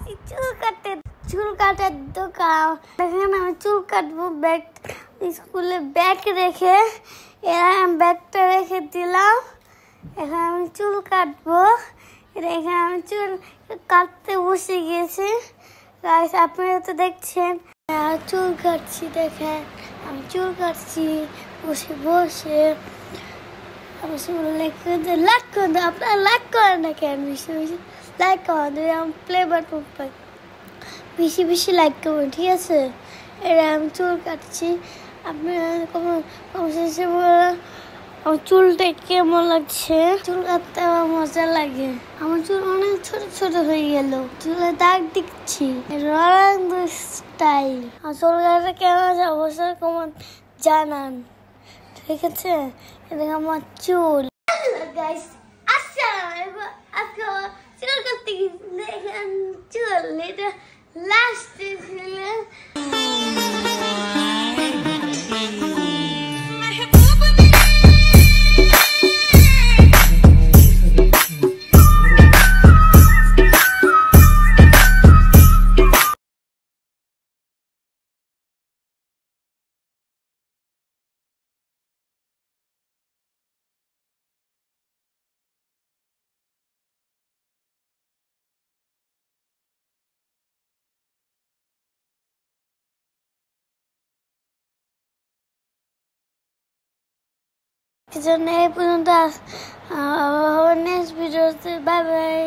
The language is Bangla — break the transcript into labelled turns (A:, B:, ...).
A: আসছি চুল কাটার দোকান। এখানে আমি চুল কাটবো, ব্যাগ স্কুলে ব্যাগ রেখে ব্যাগটা রেখে দিলাম। এখানে আমি চুল কাটবো। এখানে আমি চুল কাটতে বসে গেছি। গাইস আপনারা তো দেখছেন চুল কাটছি, দেখেন আমি চুল কাটছি বসে বসে। লাইক করে দেন, আপনারা লাইক করেন না কেন? বেশি বেশি লাইক করেন, প্লে বাটন পাই, বেশি বেশি লাইক করবেন, ঠিক আছে? এটা আমি চুল কাটছি। আপনারা কমেন্টে বলেন আমার চুলটা কেমন লাগছে। চুল কাটতে আমার মজা লাগে। আমার চুল অনেক ছোট ছোট হয়ে গেল, চুলে দাগ দিচ্ছি, রোনালদো স্টাইল। আমার চুল কাটা কেমন আছে অবশ্যই কমেন্ট জানান, ঠিক আছে? এটা আমার চুল। গাইস আসসালামু আলাইকুম। চুল কাটতে গেছি, দেখেন চুল এটা লাস্ট ছিল। এই পর্যন্ত নেক্সট ভিডিওতে, বাই বাই।